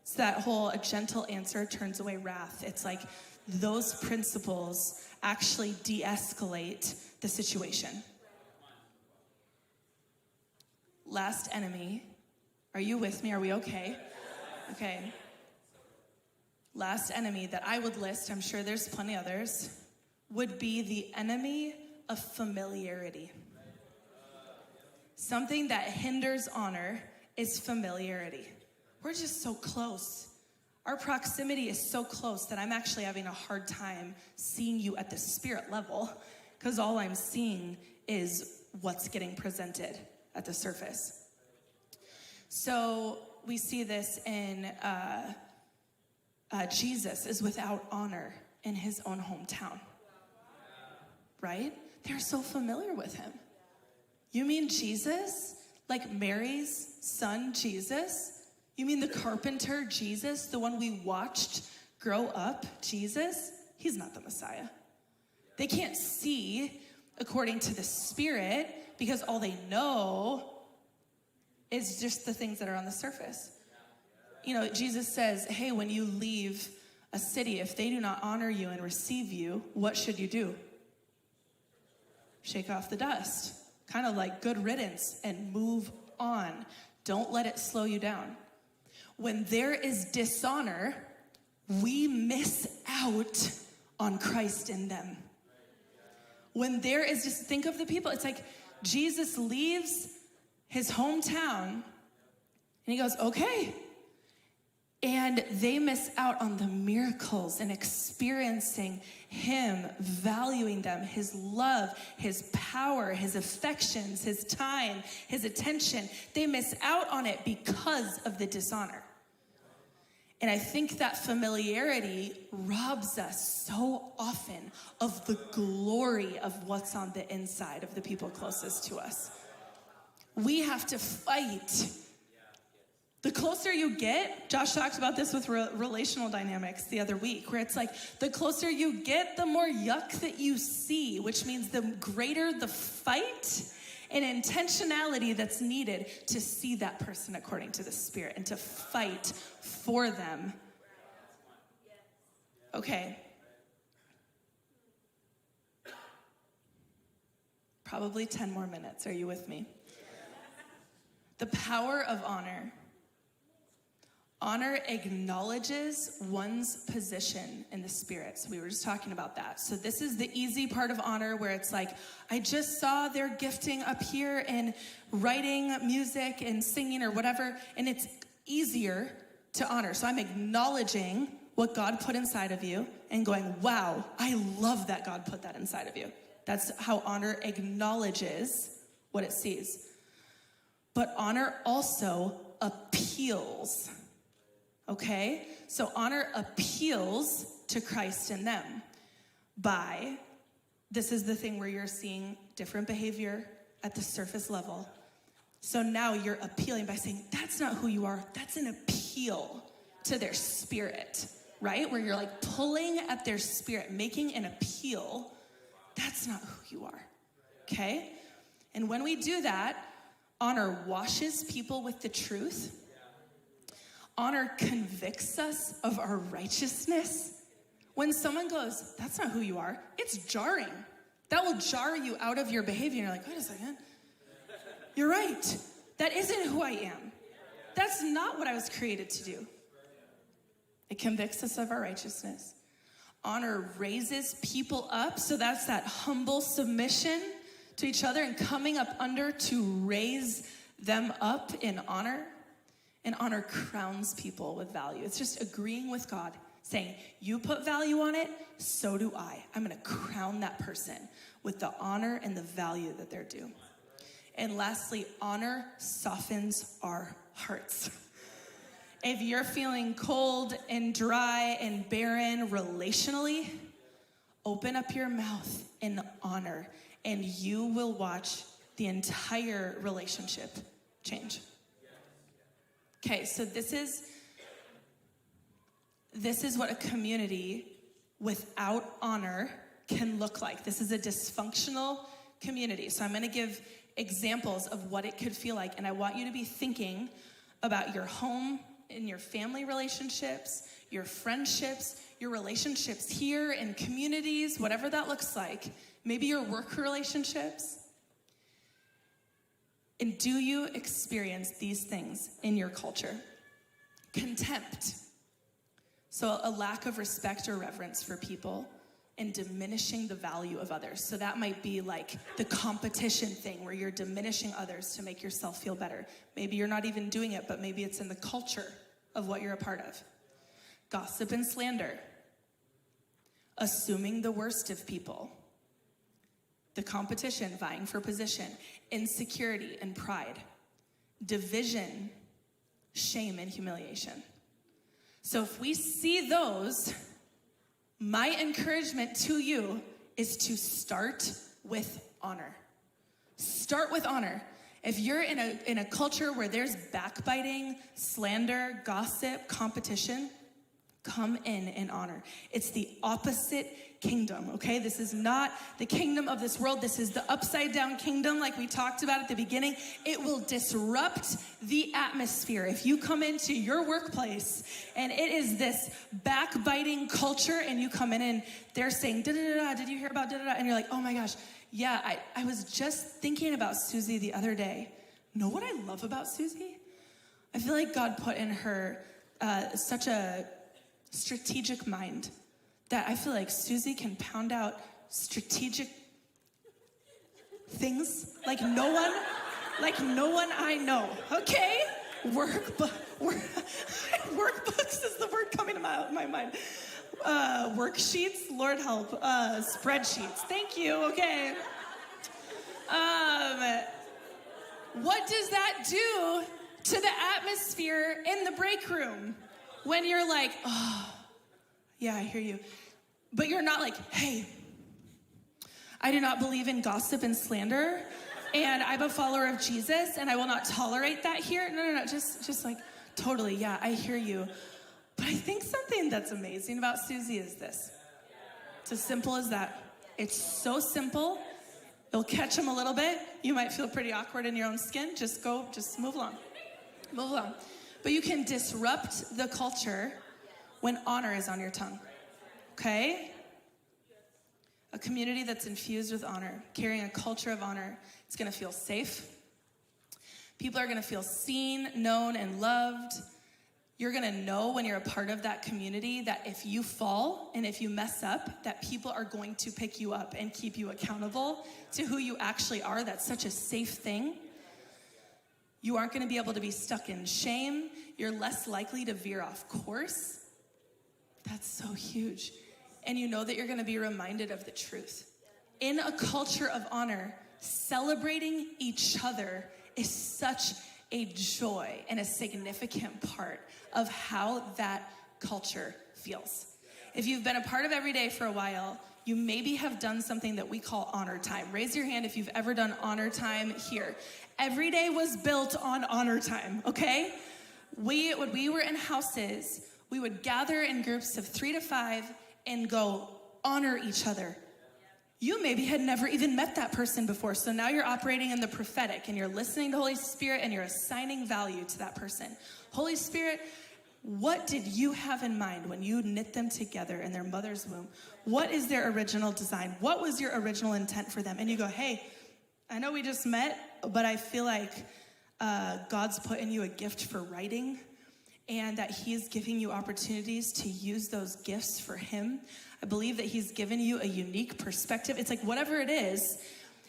it's that whole a gentle answer turns away wrath. It's like those principles actually de-escalate the situation. Last enemy. Are you with me? Are we okay? Okay. Last enemy that I would list, I'm sure there's plenty others, would be the enemy of familiarity. Something that hinders honor is familiarity. We're just so close. Our proximity is so close that I'm actually having a hard time seeing you at the spirit level, because all I'm seeing is what's getting presented at the surface. So we see this in Jesus is without honor in his own hometown, right? They're so familiar with him. You mean Jesus? Like Mary's son, Jesus? You mean the carpenter, Jesus? The one we watched grow up, Jesus? He's not the Messiah. They can't see according to the Spirit because all they know is just the things that are on the surface. You know, Jesus says, hey, when you leave a city, if they do not honor you and receive you, what should you do? Shake off the dust. Kind of like good riddance and move on. Don't let it slow you down. When there is dishonor, we miss out on Christ in them. When there is just, think of the people. It's like Jesus leaves his hometown and he goes, okay. And they miss out on the miracles and experiencing him, valuing them, his love, his power, his affections, his time, his attention. They miss out on it because of the dishonor. And I think that familiarity robs us so often of the glory of what's on the inside of the people closest to us. We have to fight. The closer you get, Josh talked about this with relational dynamics the other week, where it's like the closer you get, the more yuck that you see, which means the greater the fight and intentionality that's needed to see that person according to the Spirit and to fight for them. Okay. Probably 10 more minutes. Are you with me? The power of honor. Honor acknowledges one's position in the Spirit. So we were just talking about that. So this is the easy part of honor where it's like, I just saw their gifting up here and writing music and singing or whatever, and it's easier to honor. So I'm acknowledging what God put inside of you and going, wow, I love that God put that inside of you. That's how honor acknowledges what it sees. But honor also appeals. Okay? So honor appeals to Christ in them by, this is the thing where you're seeing different behavior at the surface level. So now you're appealing by saying, that's not who you are. That's an appeal to their spirit, right? Where you're like pulling at their spirit, making an appeal. That's not who you are, okay? And when we do that, honor washes people with the truth. Honor convicts us of our righteousness. When someone goes, that's not who you are, it's jarring. That will jar you out of your behavior. You're like, wait a second. You're right. That isn't who I am. That's not what I was created to do. It convicts us of our righteousness. Honor raises people up. So that's that humble submission to each other and coming up under to raise them up in honor. And honor crowns people with value. It's just agreeing with God, saying, you put value on it, so do I. I'm going to crown that person with the honor and the value that they're due. And lastly, honor softens our hearts. If you're feeling cold and dry and barren relationally, open up your mouth in honor, and you will watch the entire relationship change. Okay, so this is what a community without honor can look like. This is a dysfunctional community. So I'm going to give examples of what it could feel like, and I want you to be thinking about your home and your family relationships, your friendships, your relationships here in communities, whatever that looks like. Maybe your work relationships. And do you experience these things in your culture? Contempt. So a lack of respect or reverence for people and diminishing the value of others. So that might be like the competition thing where you're diminishing others to make yourself feel better. Maybe you're not even doing it, but maybe it's in the culture of what you're a part of. Gossip and slander. Assuming the worst of people. The competition, vying for position. Insecurity and pride. Division, shame and humiliation. So if we see those, my encouragement to you is to start with honor. Start with honor. If you're in a culture where there's backbiting, slander, gossip, competition, come in honor. It's the opposite kingdom, okay? This is not the kingdom of this world. This is the upside down kingdom like we talked about at the beginning. It will disrupt the atmosphere. If you come into your workplace and it is this backbiting culture and you come in and they're saying, da-da-da-da, did you hear about da-da-da? And you're like, oh my gosh, yeah, I was just thinking about Susie the other day. Know what I love about Susie? I feel like God put in her such a strategic mind that I feel like Susie can pound out strategic things like no one I know. Okay? Workbooks is the word coming to my mind. Worksheets, Lord help. Spreadsheets. Thank you. Okay. What does that do to the atmosphere in the break room when you're like, oh, yeah, I hear you. But you're not like, hey, I do not believe in gossip and slander, and I'm a follower of Jesus, and I will not tolerate that here. No, just like, totally, yeah, I hear you. But I think something that's amazing about Susie is this. It's as simple as that. It's so simple. It'll catch them a little bit. You might feel pretty awkward in your own skin. Just move along. Move along. But you can disrupt the culture when honor is on your tongue. Okay? A community that's infused with honor, carrying a culture of honor, it's going to feel safe. People are going to feel seen, known, and loved. You're going to know when you're a part of that community that if you fall and if you mess up, that people are going to pick you up and keep you accountable to who you actually are. That's such a safe thing. You aren't going to be able to be stuck in shame. You're less likely to veer off course. That's so huge. And you know that you're going to be reminded of the truth. In a culture of honor, celebrating each other is such a joy and a significant part of how that culture feels. If you've been a part of Everyday for a while, you maybe have done something that we call honor time. Raise your hand if you've ever done honor time here. Everyday was built on honor time, okay? When we were in houses, we would gather in groups of 3 to 5 and go honor each other. You maybe had never even met that person before, so now you're operating in the prophetic and you're listening to Holy Spirit and you're assigning value to that person. Holy Spirit, what did you have in mind when you knit them together in their mother's womb? What is their original design? What was your original intent for them? And you go, hey, I know we just met, but I feel like God's put in you a gift for writing, and that he's giving you opportunities to use those gifts for him. I believe that he's given you a unique perspective. It's like whatever it is.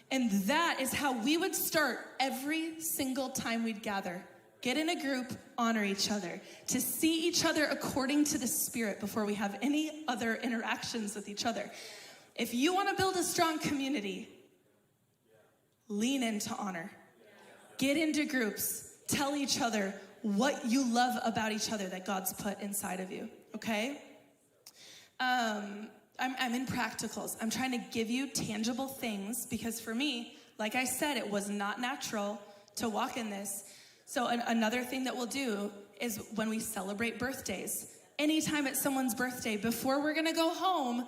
And that is how we would start every single time we'd gather. Get in a group, honor each other, to see each other according to the Spirit before we have any other interactions with each other. If you want to build a strong community, lean into honor. Get into groups. Tell each other what you love about each other that God's put inside of you, okay? I'm in practicals. I'm trying to give you tangible things because for me, like I said, it was not natural to walk in this. So another thing that we'll do is when we celebrate birthdays. Anytime it's someone's birthday, before we're gonna go home,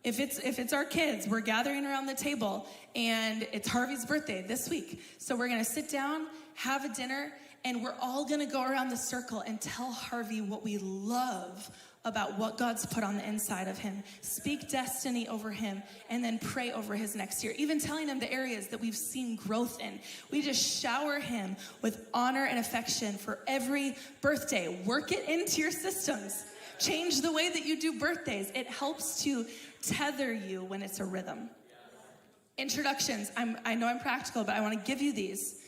if it's our kids, we're gathering around the table and it's Harvey's birthday this week. So we're gonna sit down, have a dinner, and we're all gonna go around the circle and tell Harvey what we love about what God's put on the inside of him. Speak destiny over him and then pray over his next year. Even telling him the areas that we've seen growth in. We just shower him with honor and affection for every birthday. Work it into your systems. Change the way that you do birthdays. It helps to tether you when it's a rhythm. Introductions. I know I'm practical, but I want to give you these.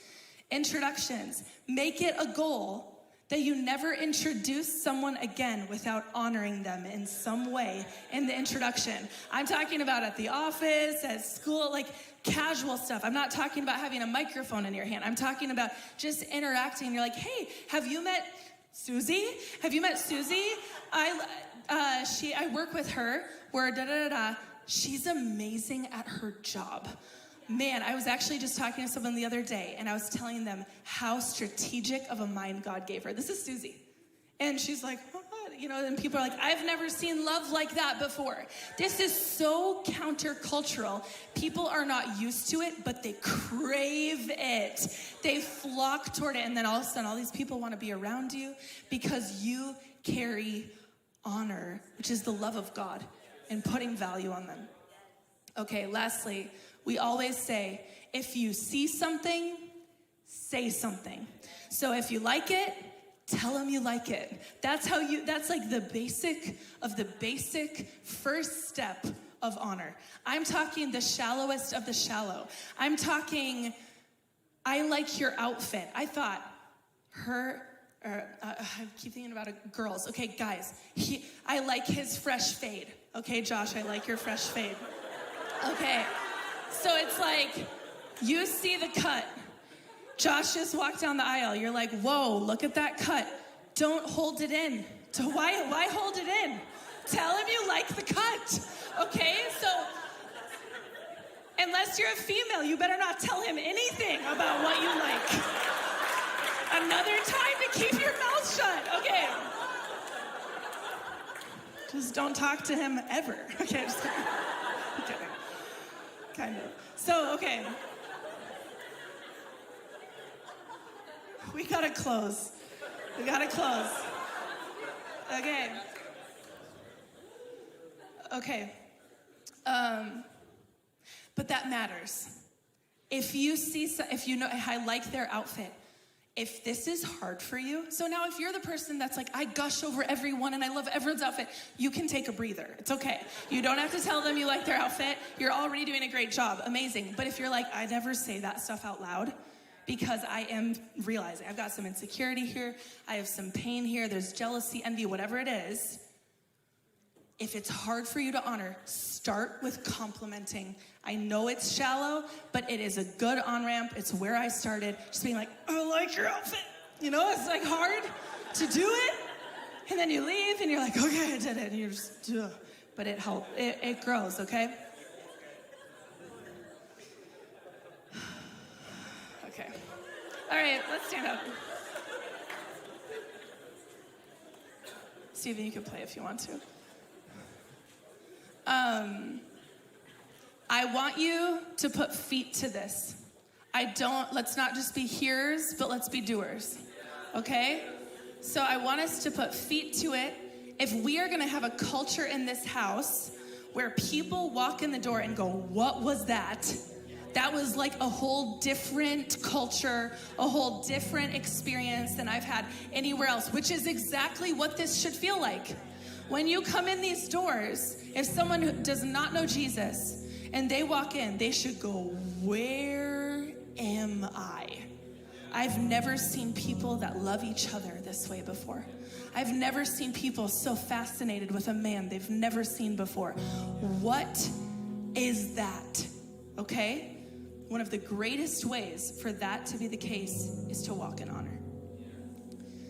Introductions. Make it a goal that you never introduce someone again without honoring them in some way in the introduction. I'm talking about at the office, at school, like casual stuff. I'm not talking about having a microphone in your hand. I'm talking about just interacting. You're like, hey, have you met Susie? Have you met Susie? I work with her. We're da-da-da-da. She's amazing at her job. Man, I was actually just talking to someone the other day, and I was telling them how strategic of a mind God gave her. This is Susie. And she's like, what? And people are like, I've never seen love like that before. This is so countercultural. People are not used to it, but they crave it. They flock toward it, and then all of a sudden, all these people want to be around you because you carry honor, which is the love of God, and putting value on them. Okay, lastly, we always say, if you see something, say something. So if you like it, tell them you like it. That's like the basic first step of honor. I'm talking the shallowest of the shallow. I'm talking, I like your outfit. I thought I keep thinking about girls. Okay, guys, I like his fresh fade. Okay, Josh, I like your fresh fade. Okay. So it's like, you see the cut. Josh just walked down the aisle. You're like, whoa, look at that cut. Don't hold it in. Why hold it in? Tell him you like the cut. Okay? So, unless you're a female, you better not tell him anything about what you like. Another time to keep your mouth shut. Okay. Just don't talk to him ever. Okay, just kidding. I'm kidding. Kind of. So, okay. We gotta close. Okay. Okay. But that matters. If you know, I like their outfit. If this is hard for you, so now if you're the person that's like, I gush over everyone and I love everyone's outfit, you can take a breather. It's okay. You don't have to tell them you like their outfit. You're already doing a great job. Amazing. But if you're like, I never say that stuff out loud because I am realizing I've got some insecurity here. I have some pain here. There's jealousy, envy, whatever it is. If it's hard for you to honor, start with complimenting. I know it's shallow, but it is a good on-ramp. It's where I started. Just being like, I like your outfit. It's like hard to do it. And then you leave and you're like, okay, I did it. And you're just, ugh. But it helps. It grows, okay? Okay. All right, let's stand up. Steven, you can play if you want to. I want you to put feet to this. Let's not just be hearers, but let's be doers. Okay? So I want us to put feet to it. If we are going to have a culture in this house where people walk in the door and go, what was that? That was like a whole different culture, a whole different experience than I've had anywhere else, which is exactly what this should feel like. When you come in these doors, if someone who does not know Jesus and they walk in, they should go, where am I? I've never seen people that love each other this way before. I've never seen people so fascinated with a man they've never seen before. What is that? Okay? one of the greatest ways for that to be the case is to walk in honor.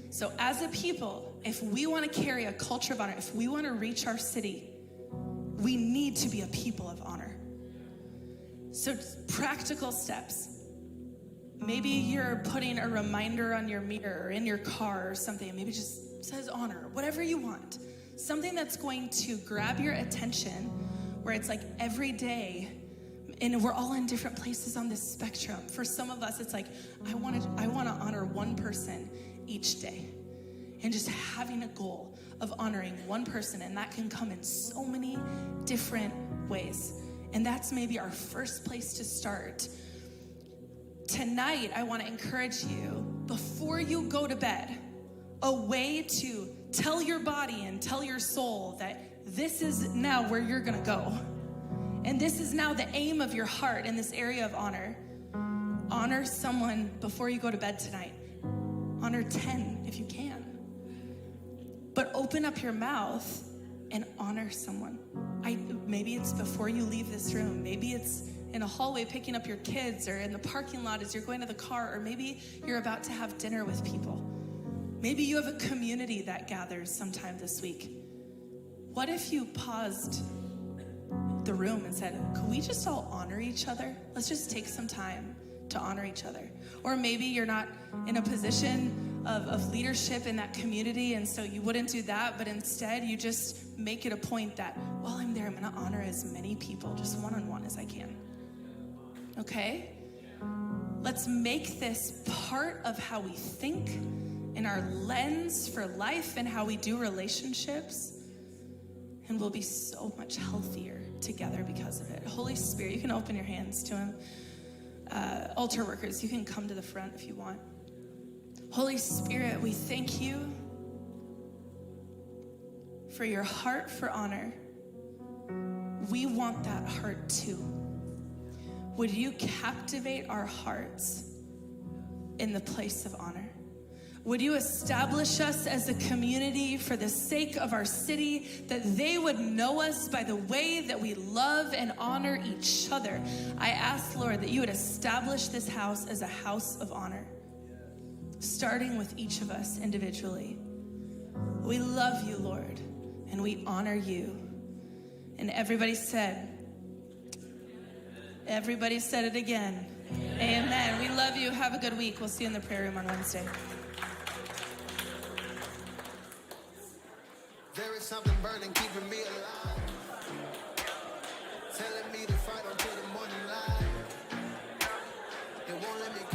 So as a people, if we want to carry a culture of honor, if we want to reach our city, we need to be a people of honor. So practical steps. Maybe you're putting a reminder on your mirror or in your car or something. Maybe it just says honor, whatever you want. Something that's going to grab your attention where it's like every day, and we're all in different places on this spectrum. For some of us, it's like, I want to honor one person each day. And just having a goal of honoring one person, and that can come in so many different ways. And that's maybe our first place to start. Tonight, I want to encourage you, before you go to bed, a way to tell your body and tell your soul that this is now where you're going to go. And this is now the aim of your heart in this area of honor. Honor someone before you go to bed tonight. Honor 10 if you can. But open up your mouth and honor someone. Maybe it's before you leave this room. Maybe it's in a hallway picking up your kids, or in the parking lot as you're going to the car, or maybe you're about to have dinner with people. Maybe you have a community that gathers sometime this week. What if you paused the room and said, could we just all honor each other? Let's just take some time to honor each other. Or maybe you're not in a position of leadership in that community, and so you wouldn't do that, but instead you just make it a point that while I'm there, I'm gonna honor as many people, just one-on-one as I can. Okay? Let's make this part of how we think, in our lens for life, and how we do relationships, and we'll be so much healthier together because of it. Holy Spirit, you can open your hands to him. Altar workers, you can come to the front if you want. Holy Spirit, we thank you for your heart for honor. We want that heart too. Would you captivate our hearts in the place of honor? Would you establish us as a community for the sake of our city, that they would know us by the way that we love and honor each other? I ask, Lord, that you would establish this house as a house of honor, starting with each of us individually. We love you, Lord, and we honor you. And everybody said it again. Amen. We love you. Have a good week. We'll see you in the prayer room on Wednesday. There is something burning, keeping me alive, telling me to fight until the morning light. It won't let me